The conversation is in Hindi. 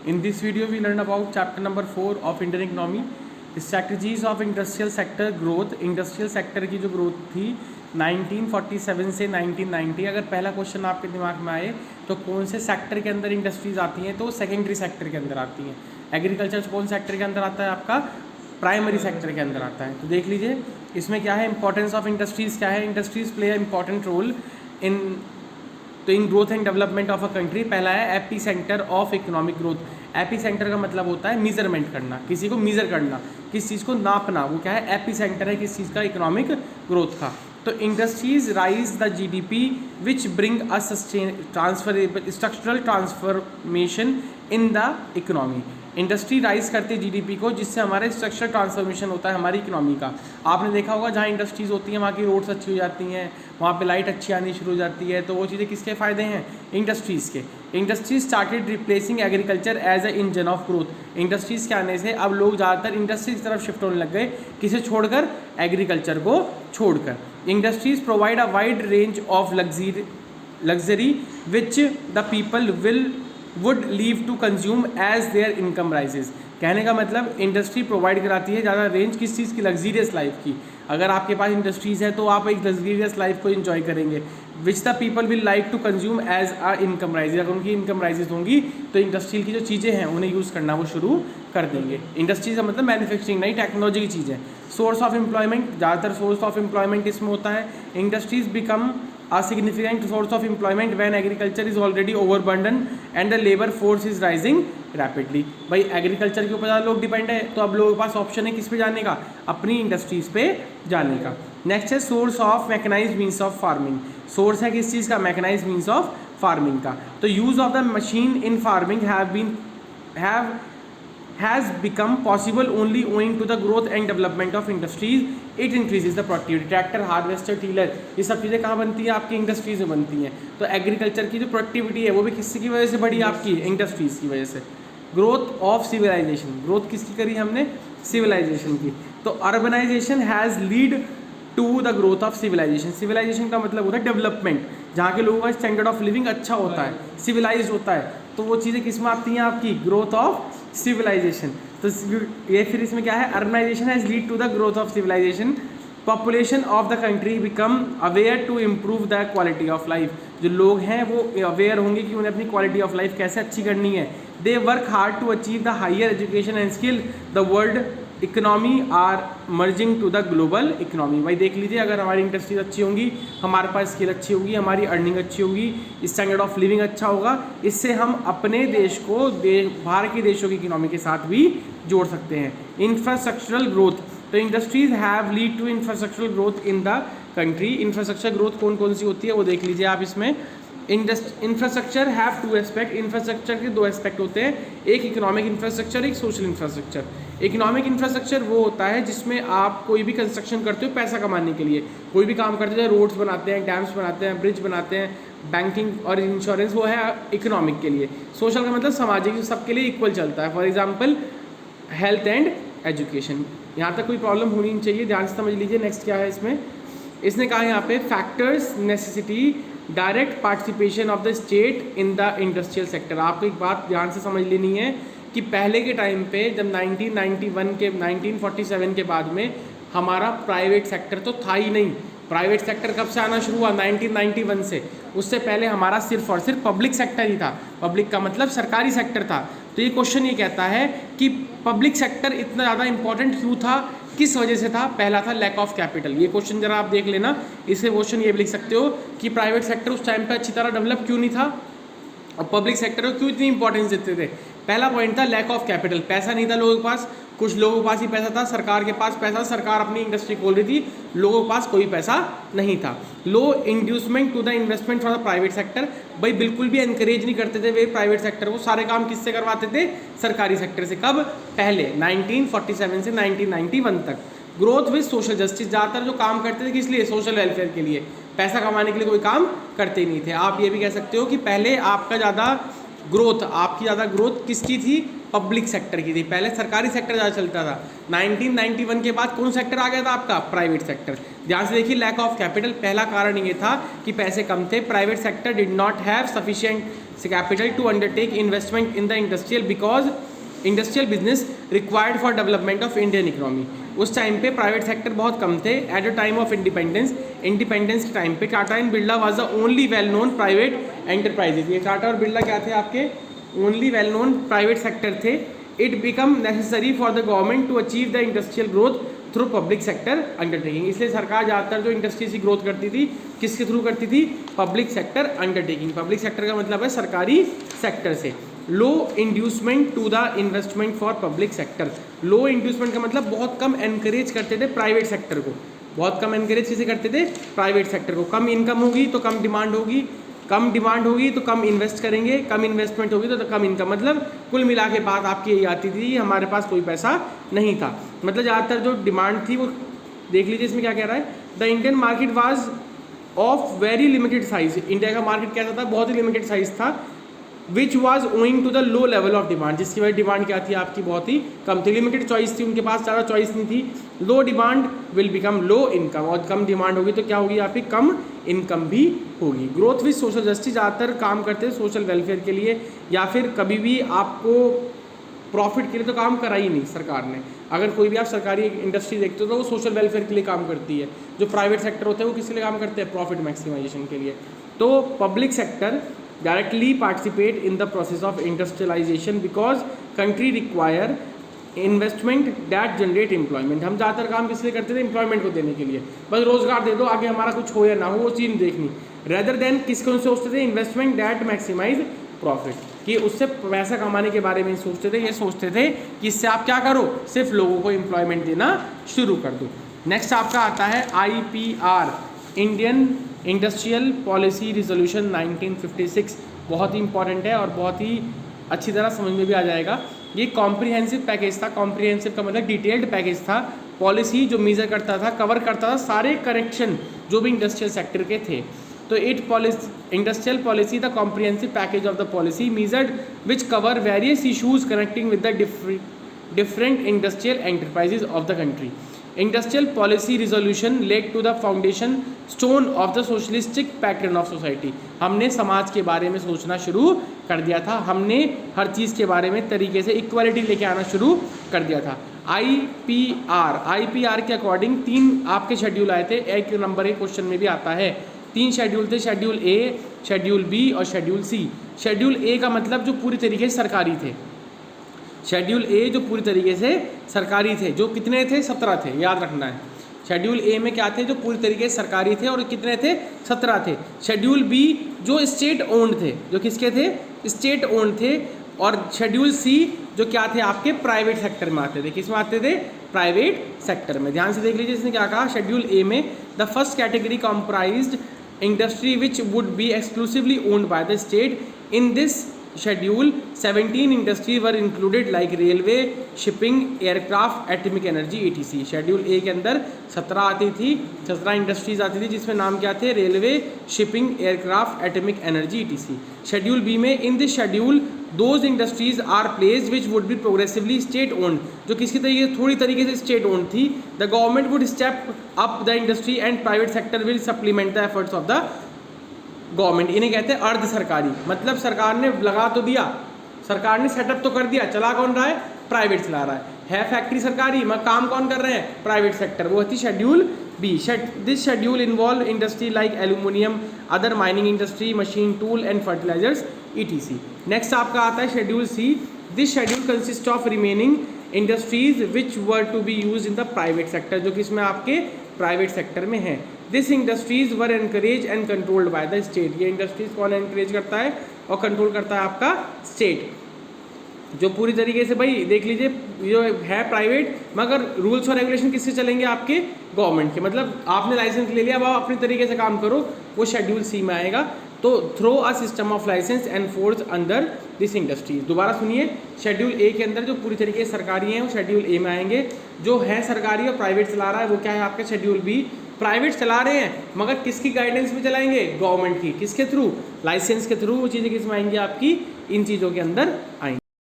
In this video, we learn about chapter number 4 of Indian economy, strategies of industrial sector growth. Industrial sector की जो growth थी 1947 से 1990, अगर पहला क्वेश्चन आपके दिमाग में आए तो कौन से सेक्टर के अंदर इंडस्ट्रीज आती हैं, तो सेकेंडरी सेक्टर के अंदर आती हैं। एग्रीकल्चर कौन सेक्टर के अंदर आता है, आपका प्राइमरी सेक्टर के अंदर आता है। तो देख लीजिए इसमें क्या है, इंपॉर्टेंस ऑफ इंडस्ट्रीज़ क्या है। Industries play a important role in growth and development of a country. पहला है epicentre of economic growth. Epicentre का मतलब होता है मीजरमेंट करना, किसी को मीज़र करना, किस चीज़ को नापना, वो क्या है, एपी सेंटर है किस चीज़ का, इकोनॉमिक ग्रोथ का। तो industries rise the GDP which bring a transferable structural transformation in the economy. Industry rise करती है जीडीपी को, जिससे हमारे स्ट्रक्चरल ट्रांसफॉर्मेशन होता है हमारी इकोनॉमी का। आपने देखा होगा जहाँ इंडस्ट्रीज़ होती हैं वहाँ की रोड्स अच्छी हो जाती हैं, वहाँ पे लाइट अच्छी आनी शुरू हो जाती है, तो वो चीज़ें किसके फ़ायदे हैं, इंडस्ट्रीज़ के। Industries started replacing agriculture as a engine of growth. Industries के आने से अब लोग ज़्यादातर इंडस्ट्रीज की तरफ शिफ्ट होने लग गए, किसे छोड़कर, एग्रीकल्चर को छोड़कर। Industries provide a wide range of luxury which the people would leave to consume as their income rises. कहने का मतलब इंडस्ट्री प्रोवाइड कराती है ज़्यादा रेंज किस चीज़ की, लग्जीरियस लाइफ की। अगर आपके पास इंडस्ट्रीज़ है तो आप एक लग्जीरियस लाइफ को एंजॉय करेंगे, which the people will like to consume as a income rises. अगर उनकी इनकम राइजेज होंगी तो इंडस्ट्री की जो चीज़ें हैं उन्हें यूज़ करना वो शुरू कर देंगे। इंडस्ट्रीज का मतलब मैन्युफैक्चरिंग, नई टेक्नोलॉजी की चीज़ है। सोर्स ऑफ एम्प्लॉयमेंट, ज़्यादातर सोर्स ऑफ एम्प्लॉयमेंट इसमें होता है। Industries become a significant source of employment when agriculture is already overburdened and the labor force is rising rapidly। भाई एग्रीकल्चर के ऊपर ज़्यादा लोग डिपेंड है, तो अब लोगों के पास ऑप्शन है किस पे जाने का, अपनी इंडस्ट्रीज़ पे जाने का। नेक्स्ट है source of mechanised means of farming. Source है किस चीज़ का, मैकेनाइज्ड मीन्स ऑफ फार्मिंग का। तो use of the machine in farming has become possible only owing to the growth and development of industries. It increases the productivity। Tractor, harvester, tiller, ये सब चीज़ें कहाँ बनती हैं, आपकी इंडस्ट्रीज में बनती हैं। तो एग्रीकल्चर की जो प्रोडक्टिविटी है वो भी किसकी वजह से बढ़ी, आपकी इंडस्ट्रीज़ की वजह से। ग्रोथ ऑफ सिविलाइजेशन, ग्रोथ किसकी करी हमने, सिविलाइजेशन की। तो urbanisation has lead to the growth of civilisation. Civilisation का मतलब होता है डेवलपमेंट, जहाँ के लोगों का स्टैंडर्ड ऑफ लिविंग अच्छा होता है, सिविलाइज होता है, तो वो चीज़ें किस में आती हैं, आपकी ग्रोथ ऑफ सिविलाइजेशन। तो ये फिर इसमें क्या है, urbanisation has lead to the growth of civilisation. Population of the country become aware to improve the quality of life. जो लोग हैं वो अवेयर होंगे कि उन्हें अपनी क्वालिटी ऑफ लाइफ कैसे अच्छी करनी है। They work hard to achieve the higher education and skill. The world economy are merging to the global economy. भाई देख लीजिए, अगर हमारी इंडस्ट्रीज अच्छी होंगी, हमारे पास स्किल अच्छी होगी, हमारी अर्निंग अच्छी होगी, स्टैंडर्ड ऑफ लिविंग अच्छा होगा, इससे हम अपने देश को बाहर के देशों की इकोनॉमी के साथ भी जोड़ सकते हैं। इंफ्रास्ट्रक्चरल ग्रोथ, तो industries have lead to infrastructural growth in the country. Infrastructure growth कौन कौन सी होती है वो देख लीजिए आप इसमें। Infrastructure have to aspect. Infrastructure के दो एस्पेक्ट होते हैं, एक इकोनॉमिक इंफ्रास्ट्रक्चर, एक सोशल इंफ्रास्ट्रक्चर। इकोनॉमिक इंफ्रास्ट्रक्चर वो होता है जिसमें आप कोई भी कंस्ट्रक्शन करते हो पैसा कमाने के लिए, कोई भी काम करते हैं, रोड्स बनाते हैं, डैम्स बनाते हैं, ब्रिज बनाते हैं, बैंकिंग और इंश्योरेंस, वो है इकोनॉमिक के लिए। सोशल का मतलब सामाजिक, सबके लिए इक्वल चलता है। For example health and education. यहाँ तक कोई प्रॉब्लम होनी नहीं चाहिए, ध्यान से समझ लीजिए। नेक्स्ट क्या है इसमें, इसने कहा यहाँ पे factors necessity direct participation of the state in the industrial sector. आपको एक बात ध्यान से समझ लेनी है कि पहले के टाइम पे जब 1947 के बाद में हमारा प्राइवेट सेक्टर तो था ही नहीं। प्राइवेट सेक्टर कब से आना शुरू हुआ, 1991 से। उससे पहले हमारा सिर्फ और सिर्फ पब्लिक सेक्टर ही था। पब्लिक का मतलब सरकारी सेक्टर था। तो ये क्वेश्चन ये कहता है कि पब्लिक सेक्टर इतना ज़्यादा इंपॉर्टेंट क्यों था, किस वजह से था। पहला था लैक ऑफ कैपिटल। ये क्वेश्चन जरा आप देख लेना, इससे क्वेश्चन ये भी लिख सकते हो कि प्राइवेट सेक्टर उस टाइम पे अच्छी तरह डेवलप क्यों नहीं था और पब्लिक सेक्टर को क्यों इतनी इंपॉर्टेंस देते थे। पहला पॉइंट था लैक ऑफ कैपिटल, पैसा नहीं था लोगों के पास, कुछ लोगों के पास ही पैसा था, सरकार के पास पैसा, सरकार अपनी इंडस्ट्री खोल रही थी, लोगों के पास कोई पैसा नहीं था। Low inducement to the investment for the private sector, भाई बिल्कुल भी एनकरेज नहीं करते थे वे प्राइवेट सेक्टर को, सारे काम किससे करवाते थे, सरकारी सेक्टर से। कब, पहले 1947 से 1991 तक। ग्रोथ विद सोशल जस्टिस, ज़्यादातर जो काम करते थे किस लिए, सोशल वेलफेयर के लिए, पैसा कमाने के लिए कोई काम करते ही नहीं थे। आप ये भी कह सकते हो कि पहले आपकी ज़्यादा ग्रोथ किसकी थी, पब्लिक सेक्टर की थी। पहले सरकारी सेक्टर ज़्यादा चलता था। 1991 के बाद कौन सेक्टर आ गया था आपका, प्राइवेट सेक्टर। ध्यान से देखिए, लैक ऑफ कैपिटल, पहला कारण ये था कि पैसे कम थे। Private sector did not have sufficient capital to undertake investment in the industrial because industrial business required for development of Indian economy. उस टाइम पे प्राइवेट सेक्टर बहुत कम थे। At the time of independence के टाइम पे Tata and Birla was the only well known private enterprises. ये टाटा और बिरला क्या थे आपके only well known private sector थे। It become necessary for the government to achieve the industrial growth through public sector undertaking. इसलिए सरकार ज़्यादातर जो इंडस्ट्रीज की ग्रोथ करती थी किसके थ्रू करती थी, public sector undertaking. Public sector का मतलब है सरकारी सेक्टर से। Low inducement to the investment for public sector. Low inducement का मतलब बहुत कम एनकरेज करते थे प्राइवेट सेक्टर को। बहुत कम एनकरेज किसे करते थे, प्राइवेट सेक्टर को। कम इनकम होगी तो कम डिमांड होगी, कम डिमांड होगी तो कम इन्वेस्ट करेंगे, कम इन्वेस्टमेंट होगी तो कम इनकम। मतलब कुल मिला के बात आपकी यही आती थी, हमारे पास कोई पैसा नहीं था। मतलब ज़्यादातर जो डिमांड थी वो देख लीजिए इसमें क्या कह रहा है, the Indian market was of very limited size. India का मार्केट कैसा था, बहुत ही लिमिटेड साइज था। Which was owing to the low level of demand, जिसकी वजह डिमांड क्या थी आपकी बहुत ही कम थी। लिमिटेड चॉइस थी, उनके पास ज़्यादा चॉइस नहीं थी। Low demand will become low income, और कम डिमांड होगी तो क्या होगी आपकी कम इनकम भी होगी। ग्रोथ विद सोशल जस्टिस, ज़्यादातर काम करते हैं सोशल वेलफेयर के लिए, या फिर कभी भी आपको प्रॉफिट के लिए तो काम करा ही नहीं सरकार ने। अगर कोई भी आप सरकारी इंडस्ट्री देखते हो तो वो सोशल वेलफेयर के लिए काम करती है। जो प्राइवेट सेक्टर होते हैं वो किस लिए काम करते हैं, प्रॉफिट मैक्सिमाइजेशन के लिए। तो public sector directly participate in the process of industrialization because country require investment that generate employment। हम ज़्यादातर काम किस लिए करते थे, एम्प्लॉयमेंट को देने के लिए। बस रोजगार दे दो, आगे हमारा कुछ हो या ना हो वो चीज़ देखनी। रेदर देन किसको सोचते थे, इन्वेस्टमेंट दैट मैक्सिमाइज प्रॉफिट, कि उससे पैसा कमाने के बारे में सोचते थे। ये सोचते थे कि इससे आप क्या करो, सिर्फ लोगों को एम्प्लॉयमेंट देना शुरू कर दो। नेक्स्ट आपका आता है IPR, Indian industrial policy resolution 1956। बहुत ही इंपॉर्टेंट है और बहुत ही अच्छी तरह समझ में भी आ जाएगा। ये कॉम्प्रिहेंसिव पैकेज था। कॉम्प्रिहेंसिव का मतलब डिटेल्ड पैकेज था। पॉलिसी जो मेजर करता था, कवर करता था सारे करेक्शन जो भी इंडस्ट्रियल सेक्टर के थे। तो industrial policy the comprehensive package of the policy measured which cover various issues connecting with the different industrial enterprises of the country. Industrial policy resolution led to the foundation stone of the socialistic pattern of society. हमने समाज के बारे में सोचना शुरू कर दिया था। हमने हर चीज़ के बारे में तरीके से इक्वालिटी लेके आना शुरू कर दिया था। IPR के अकॉर्डिंग 3 आपके शेड्यूल आए थे। एक नंबर के क्वेश्चन में भी आता है 3 शेड्यूल थे, शेड्यूल A, शेड्यूल B और शेड्यूल C। शेड्यूल A का मतलब जो पूरी तरीके से सरकारी थे। शेड्यूल A जो पूरी तरीके से सरकारी थे, जो कितने थे, 17 थे, याद रखना है। शेड्यूल A में क्या थे, जो पूरी तरीके से सरकारी थे और कितने थे, 17 थे। शेड्यूल B जो स्टेट ओन्ड थे, जो किसके थे, स्टेट ओन्ड थे। और शेड्यूल C जो क्या थे आपके प्राइवेट सेक्टर में आते थे। किस में आते थे, प्राइवेट सेक्टर में। ध्यान से देख लीजिए इसने क्या कहा। शेड्यूल A में the first category comprised industry which would be exclusively owned by the state. In this schedule 17 industry were included like railway, shipping, aircraft, atomic energy, ETC। Schedule A के अंदर 17 आती थी, 17 इंडस्ट्रीज आती थी, जिसमें नाम क्या थे, railway, shipping, aircraft, atomic energy, ETC। Schedule B में in this schedule those industries are place which would be progressively state owned, जो किसकी तरीके थोड़ी तरीके से स्टेट ओन्ड थी। The government would step up the industry and private sector will supplement the efforts of the government. इन्हें कहते हैं अर्ध सरकारी। मतलब सरकार ने लगा तो दिया, सरकार ने सेटअप तो कर दिया, चला कौन रहा है, प्राइवेट चला रहा है फैक्ट्री सरकारी, मगर काम कौन कर रहे हैं, प्राइवेट सेक्टर। वो थी schedule B। This schedule involve industry like aluminium, other mining industry, machine, tool and fertilisers, ETC। Next आपका आता है schedule C। This schedule consist of remaining industries which were to be use in the private sector, जो कि इसमें आपके प्राइवेट सेक्टर में है। This industries were encourage and controlled by the state. ये इंडस्ट्रीज कौन एनकरेज करता है और कंट्रोल करता है, आपका स्टेट। जो पूरी तरीके से भाई देख लीजिए जो है प्राइवेट, मगर रूल्स और रेगुलेशन किससे चलेंगे, आपके गवर्नमेंट के। मतलब आपने लाइसेंस ले लिया, अब आप अपने तरीके से काम करो, वो शेड्यूल C में आएगा। तो through a system of licence and force under this industries. दोबारा सुनिए, शेड्यूल A के अंदर जो पूरी तरीके से सरकारी हैं वो शेड्यूल A में आएंगे। जो है सरकारी और प्राइवेट चला रहा है वो क्या है आपका शेड्यूल B। प्राइवेट चला रहे हैं मगर किसकी गाइडेंस में चलाएंगे, गवर्नमेंट की। किसके थ्रू, लाइसेंस के थ्रू। वो चीज़ें किस में आएंगी आपकी, इन चीज़ों के अंदर आएंगी।